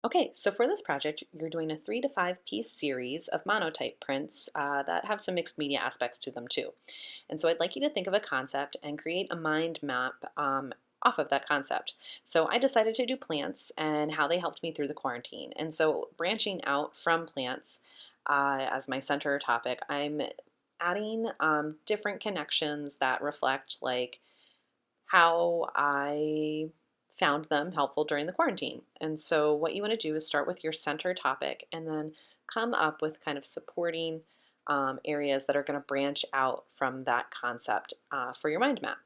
Okay, so for this project, you're doing a 3 to 5 piece series of monotype prints that have some mixed media aspects to them too. And so I'd like you to think of a concept and create a mind map off of that concept. So I decided to do plants and how they helped me through the quarantine. And so branching out from plants as my center topic, I'm adding different connections that reflect like how I found them helpful during the quarantine. And so, what you want to do is start with your center topic and then come up with kind of supporting areas that are going to branch out from that concept for your mind map.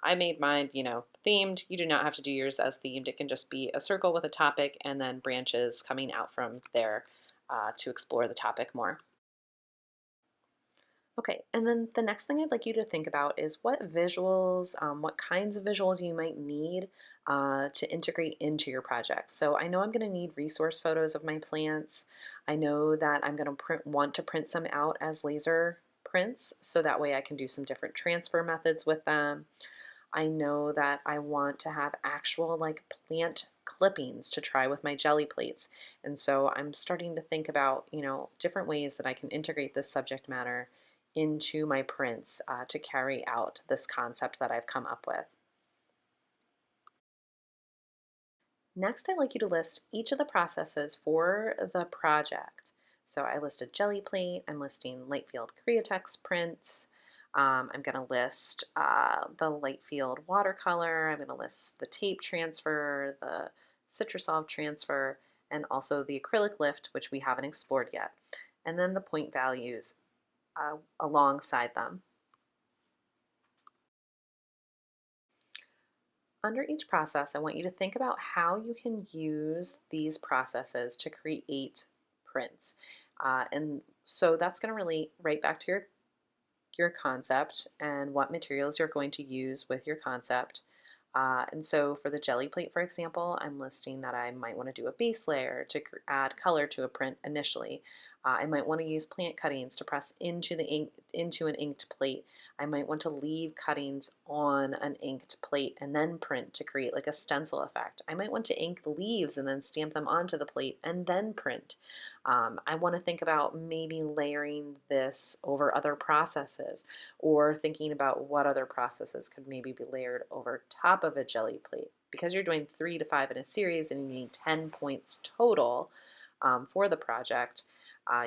I made mine, themed. You do not have to do yours as themed. It can just be a circle with a topic and then branches coming out from there to explore the topic more. Okay, and then the next thing I'd like you to think about is what visuals, what kinds of visuals you might need to integrate into your project. So I know I'm going to need resource photos of my plants. I know that I'm going to want to print some out as laser prints, so that way I can do some different transfer methods with them. I know that I want to have actual like plant clippings to try with my jelly plates. And so I'm starting to think about, different ways that I can integrate this subject matter into my prints to carry out this concept that I've come up with. Next, I'd like you to list each of the processes for the project. So I listed jelly plate, I'm listing light field Createx prints, I'm going to list the light field watercolor, I'm going to list the tape transfer, the Citrusolve transfer, and also the acrylic lift, which we haven't explored yet, and then the point values alongside them. Under each process, I want you to think about how you can use these processes to create prints. And so that's going to relate right back to your concept and what materials you're going to use with your concept. And so for the jelly plate, for example, I'm listing that I might want to do a base layer to add color to a print initially. I might want to use plant cuttings to press into the ink into an inked plate. I might want to leave cuttings on an inked plate and then print to create like a stencil effect. I might want to ink the leaves and then stamp them onto the plate and then print. I want to think about maybe layering this over other processes or thinking about what other processes could maybe be layered over top of a jelly plate. Because you're doing 3 to 5 in a series and you need 10 points total for the project,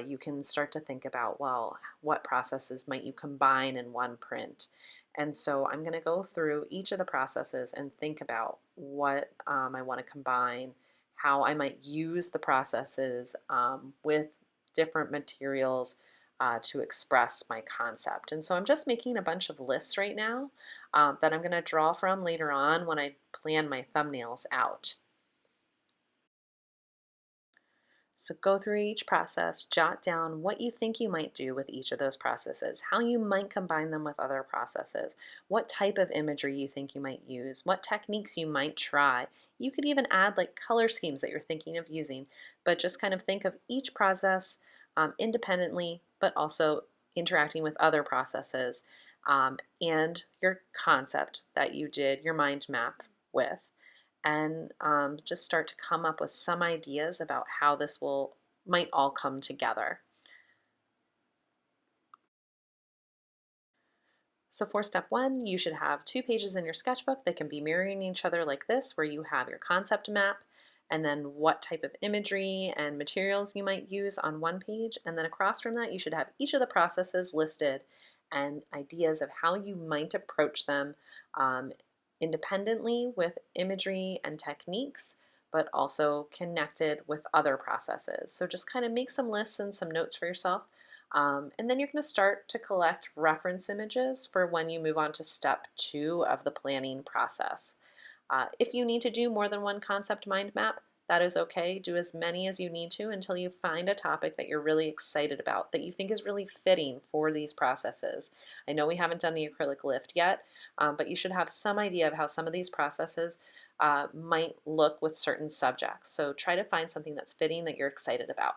you can start to think about, well, what processes might you combine in one print? And so I'm going to go through each of the processes and think about what I want to combine, how I might use the processes with different materials to express my concept. And so I'm just making a bunch of lists right now that I'm going to draw from later on when I plan my thumbnails out. So go through each process, jot down what you think you might do with each of those processes, how you might combine them with other processes, what type of imagery you think you might use, what techniques you might try. You could even add like color schemes that you're thinking of using, but just kind of think of each process independently, but also interacting with other processes and your concept that you did your mind map with, and just start to come up with some ideas about how this will might all come together. So for step one, you should have 2 pages in your sketchbook that can be mirroring each other like this, where you have your concept map and then what type of imagery and materials you might use on one page. And then across from that, you should have each of the processes listed and ideas of how you might approach them um, independently with imagery and techniques, but also connected with other processes. So just kind of make some lists and some notes for yourself. And then you're going to start to collect reference images for when you move on to step 2 of the planning process. If you need to do more than one concept mind map, that is okay. Do as many as you need to until you find a topic that you're really excited about, that you think is really fitting for these processes. I know we haven't done the acrylic lift yet, but you should have some idea of how some of these processes might look with certain subjects. So try to find something that's fitting that you're excited about.